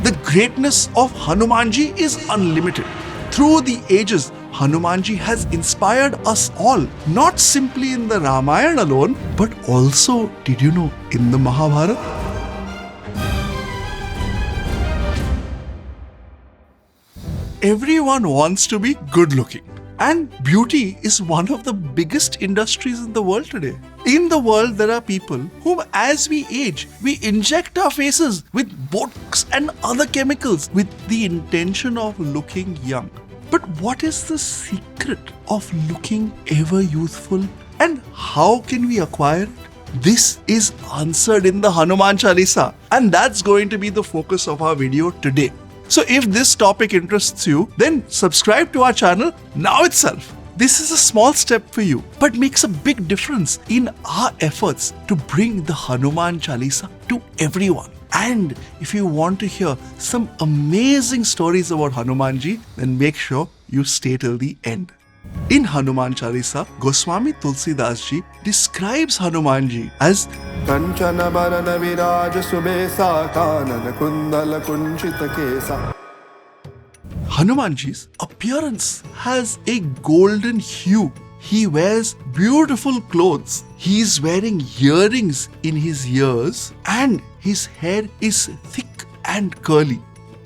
The greatness of Hanumanji is unlimited. Through the ages, Hanumanji has inspired us all, not simply in the Ramayana alone, but also, did you know, in the Mahabharat? Everyone wants to be good looking. And beauty is one of the biggest industries in the world today. In the world, there are people whom, as we age, we inject our faces with botox and other chemicals with the intention of looking young. But what is the secret of looking ever youthful? And how can we acquire it? This is answered in the Hanuman Chalisa, and that's going to be the focus of our video today. So if this topic interests you, then subscribe to our channel now itself. This is a small step for you, but makes a big difference in our efforts to bring the Hanuman Chalisa to everyone. And if you want to hear some amazing stories about Hanumanji, then make sure you stay till the end. In Hanuman Chalisa, Goswami Tulsidas ji describes Hanumanji as Kanchana Barana Viraj Subesa Kanana Kundala Kunchita Kesa. Hanumanji's appearance has a golden hue. He wears beautiful clothes. He is wearing earrings in his ears and his hair is thick and curly.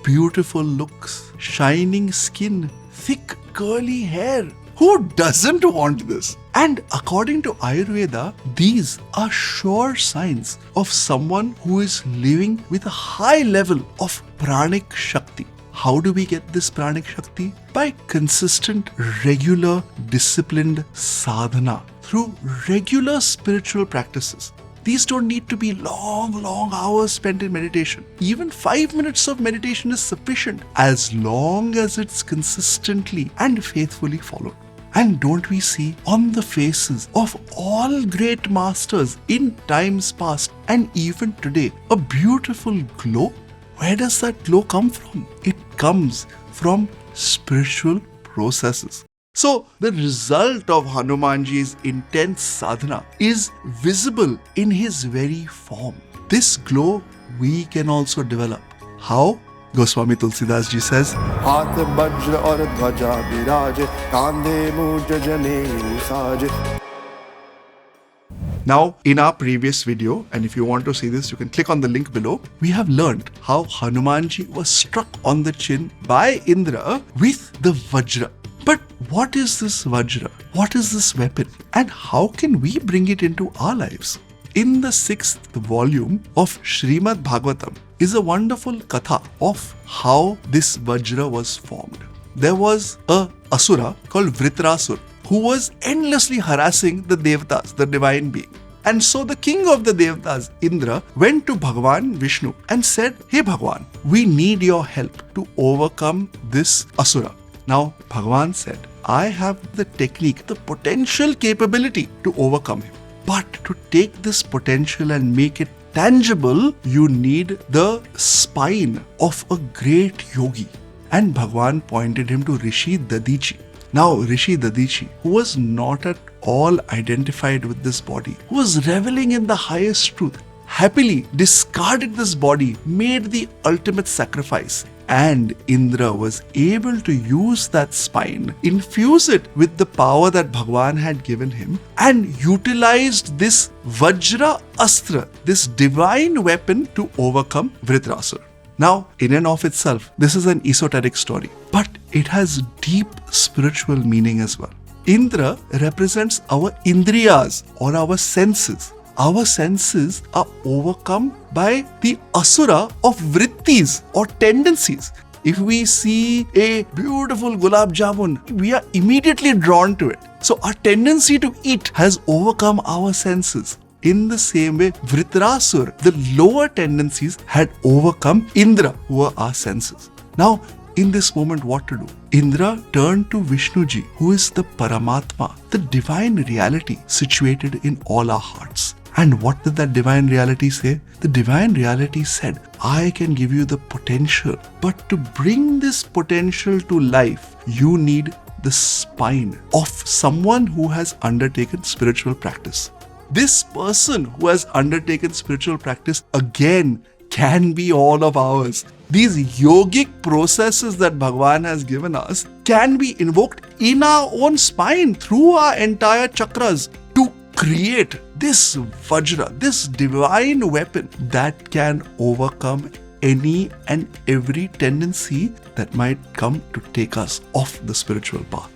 Beautiful looks, shining skin, thick curly hair. Who doesn't want this? And according to Ayurveda, these are sure signs of someone who is living with a high level of pranic shakti. How do we get this pranic shakti? By consistent, regular, disciplined sadhana through regular spiritual practices. These don't need to be long hours spent in meditation. Even 5 minutes of meditation is sufficient as long as it's consistently and faithfully followed. And don't we see on the faces of all great masters in times past and even today a beautiful glow? Where does that glow come from? It comes from spiritual processes. So the result of Hanumanji's intense sadhana is visible in his very form. This glow we can also develop. How? Goswami Tulsidas ji says, Haath Vajra aur dhwaja biraje, kandhe muj jane saje. Now, in our previous video, and if you want to see this, you can click on the link below, we have learned how Hanumanji was struck on the chin by Indra with the Vajra. But what is this Vajra? What is this weapon? And how can we bring it into our lives? In the 6th volume of Srimad Bhagavatam is a wonderful katha of how this Vajra was formed. There was a asura called Vritrasura who was endlessly harassing the Devatas, the divine being. And so the king of the Devatas, Indra, went to Bhagavan Vishnu and said, Hey Bhagavan, we need your help to overcome this asura. Now Bhagavan said, I have the technique, the potential capability to overcome him. But to take this potential and make it tangible, you need the spine of a great yogi. And Bhagavan pointed him to Rishi Dadichi. Now Rishi Dadichi, who was not at all identified with this body, who was reveling in the highest truth, happily discarded this body, made the ultimate sacrifice. And Indra was able to use that spine, infuse it with the power that Bhagavan had given him, and utilized this Vajra Astra, this divine weapon, to overcome Vritrasura. Now, in and of itself, this is an esoteric story, but it has deep spiritual meaning as well. Indra represents our indriyas or our senses. Our senses are overcome by the asura of vrittis or tendencies. If we see a beautiful gulab jamun, we are immediately drawn to it. So our tendency to eat has overcome our senses. In the same way, Vritrasura, the lower tendencies, had overcome Indra, who were our senses. Now, in this moment, what to do? Indra turned to Vishnuji, who is the Paramatma, the divine reality situated in all our hearts. And what did that divine reality say? The divine reality said, I can give you the potential, but to bring this potential to life, you need the spine of someone who has undertaken spiritual practice. This person who has undertaken spiritual practice again can be all of ours. These yogic processes that Bhagavan has given us can be invoked in our own spine through our entire chakras to create this Vajra, this divine weapon that can overcome any and every tendency that might come to take us off the spiritual path.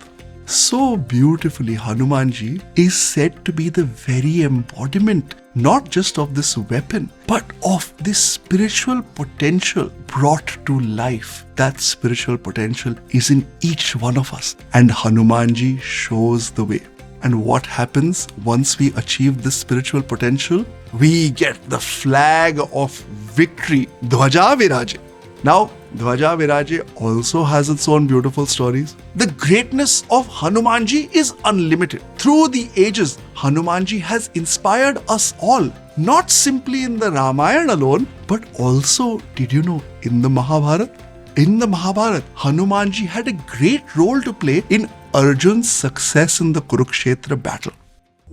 So beautifully, Hanumanji is said to be the very embodiment not just of this weapon, but of this spiritual potential brought to life. That spiritual potential is in each one of us, and Hanumanji shows the way. And what happens once we achieve this spiritual potential? We get the flag of victory, Dhwaja Viraje. Now, Dhwaja Viraje also has its own beautiful stories. The greatness of Hanumanji is unlimited. Through the ages, Hanumanji has inspired us all, not simply in the Ramayana alone, but also, did you know, in the Mahabharat? In the Mahabharat, Hanumanji had a great role to play in Arjun's success in the Kurukshetra battle.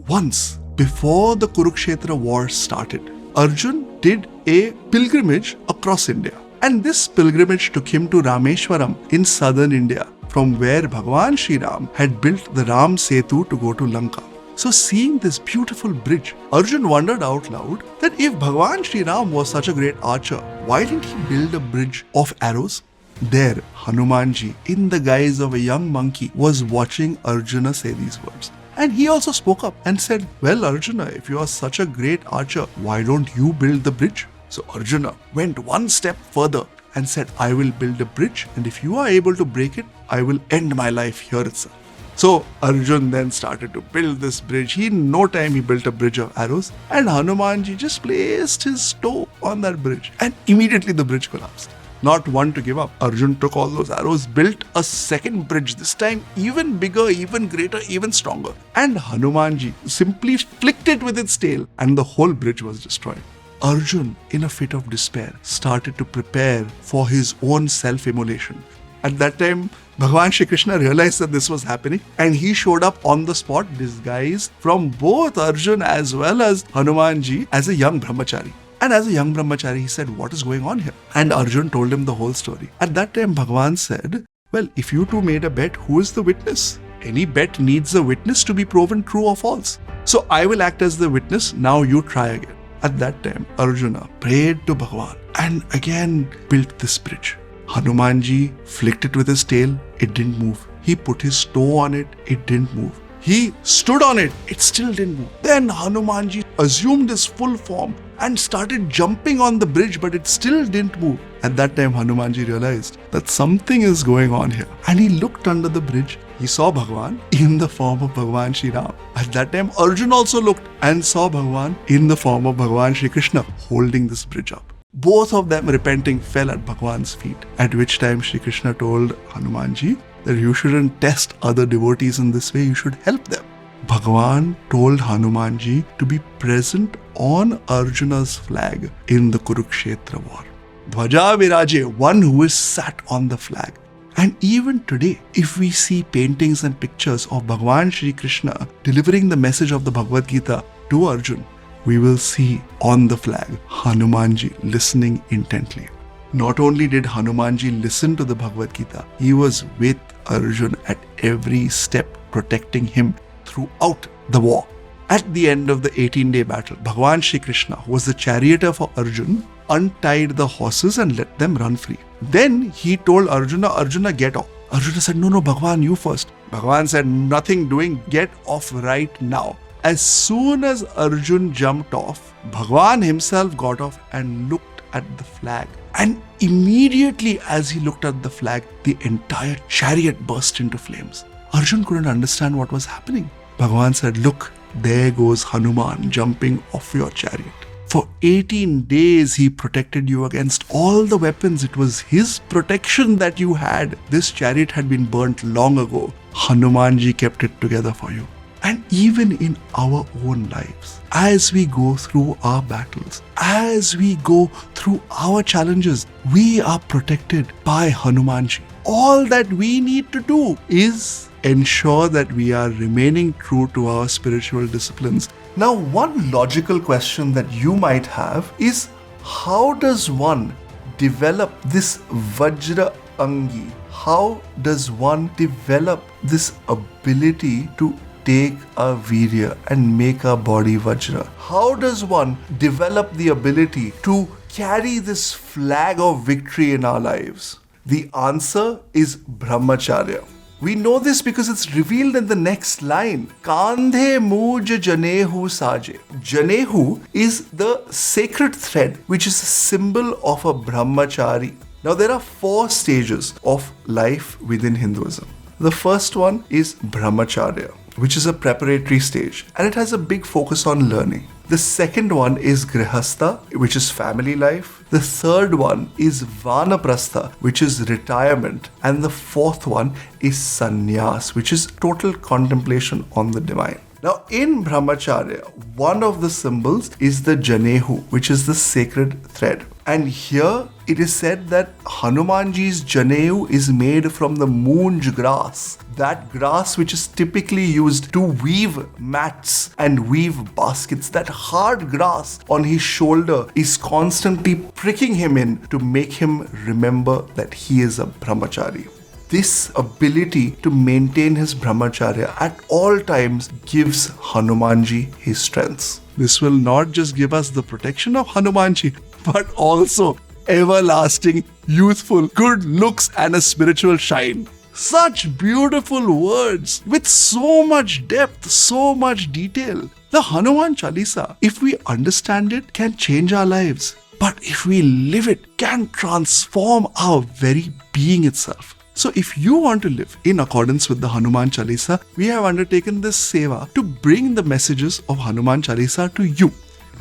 Once, before the Kurukshetra war started, Arjun did a pilgrimage across India. And this pilgrimage took him to Rameshwaram in southern India, from where Bhagavan Shri Ram had built the Ram Setu to go to Lanka. So seeing this beautiful bridge, Arjun wondered out loud that if Bhagavan Shri Ram was such a great archer, why didn't he build a bridge of arrows? There, Hanumanji, in the guise of a young monkey, was watching Arjuna say these words. And he also spoke up and said, "Well, Arjuna, if you are such a great archer, why don't you build the bridge?" So Arjuna went one step further and said, "I will build a bridge, and if you are able to break it, I will end my life here itself." So Arjun then started to build this bridge. In no time he built a bridge of arrows, and Hanumanji just placed his toe on that bridge, and immediately the bridge collapsed. Not one to give up, Arjun took all those arrows, built a second bridge, this time even bigger, even greater, even stronger. And Hanumanji simply flicked it with its tail, and the whole bridge was destroyed. Arjun, in a fit of despair, started to prepare for his own self-immolation. At that time, Bhagavan Shri Krishna realized that this was happening, and he showed up on the spot disguised from both Arjun as well as Hanumanji as a young Brahmachari. And as a young Brahmachari, he said, "What is going on here?" And Arjun told him the whole story. At that time, Bhagavan said, "Well, if you two made a bet, who is the witness? Any bet needs a witness to be proven true or false. So I will act as the witness, now you try again." At that time, Arjuna prayed to Bhagavan and again built this bridge. Hanumanji flicked it with his tail, it didn't move. He put his toe on it, it didn't move. He stood on it, it still didn't move. Then Hanumanji assumed his full form and started jumping on the bridge, but it still didn't move. At that time, Hanumanji realized that something is going on here. And he looked under the bridge. He saw Bhagavan in the form of Bhagavan Shri Ram. At that time, Arjun also looked and saw Bhagavan in the form of Bhagavan Shri Krishna holding this bridge up. Both of them repenting fell at Bhagavan's feet. At which time Shri Krishna told Hanumanji that you shouldn't test other devotees in this way, you should help them. Bhagavan told Hanumanji to be present on Arjuna's flag in the Kurukshetra war. Dhwaja Viraje, one who is sat on the flag. And even today, if we see paintings and pictures of Bhagavan Shri Krishna delivering the message of the Bhagavad Gita to Arjun, we will see on the flag Hanumanji listening intently. Not only did Hanumanji listen to the Bhagavad Gita, he was with Arjun at every step, protecting him throughout the war. At the end of the 18-day battle, Bhagavan Shri Krishna, who was the charioteer for Arjun, untied the horses and let them run free. Then he told Arjuna, "Arjuna, get off." Arjuna said, "No, Bhagavan, you first." Bhagavan said, "Nothing doing, get off right now." As soon as Arjun jumped off, Bhagavan himself got off and looked at the flag. And immediately as he looked at the flag, the entire chariot burst into flames. Arjun couldn't understand what was happening. Bhagavan said, "Look, there goes Hanuman jumping off your chariot. For 18 days he protected you against all the weapons. It was his protection that you had. This chariot had been burnt long ago. Hanumanji kept it together for you." And even in our own lives, as we go through our battles, as we go through our challenges, we are protected by Hanumanji. All that we need to do is ensure that we are remaining true to our spiritual disciplines. Now, one logical question that you might have is, how does one develop this Vajra Angi? How does one develop this ability to take our virya and make our body Vajra? How does one develop the ability to carry this flag of victory in our lives? The answer is Brahmacharya. We know this because it's revealed in the next line. Kandhe muj janehu saje. Janehu is the sacred thread which is a symbol of a brahmachari. Now there are 4 stages of life within Hinduism. The first one is Brahmacharya, which is a preparatory stage, and it has a big focus on learning. The second one is Grihastha, which is family life. The third one is Vanaprastha, which is retirement. And the fourth one is Sannyas, which is total contemplation on the divine. Now in Brahmacharya, one of the symbols is the Janehu, which is the sacred thread. And here it is said that Hanumanji's Janehu is made from the moonj grass. That grass which is typically used to weave mats and weave baskets. That hard grass on his shoulder is constantly pricking him in to make him remember that he is a brahmachari. This ability to maintain his brahmacharya at all times gives Hanumanji his strengths. This will not just give us the protection of Hanumanji, but also everlasting, youthful, good looks and a spiritual shine. Such beautiful words with so much depth, so much detail. The Hanuman Chalisa, if we understand it, can change our lives. But if we live it, can transform our very being itself. So if you want to live in accordance with the Hanuman Chalisa, we have undertaken this seva to bring the messages of Hanuman Chalisa to you.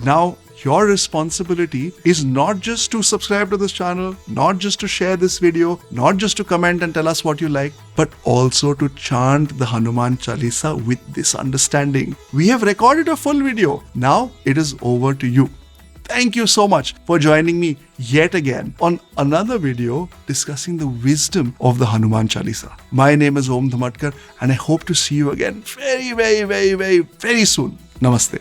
Now, your responsibility is not just to subscribe to this channel, not just to share this video, not just to comment and tell us what you like, but also to chant the Hanuman Chalisa with this understanding. We have recorded a full video. Now it is over to you. Thank you so much for joining me yet again on another video discussing the wisdom of the Hanuman Chalisa. My name is Dhumatkar and I hope to see you again very soon. Namaste.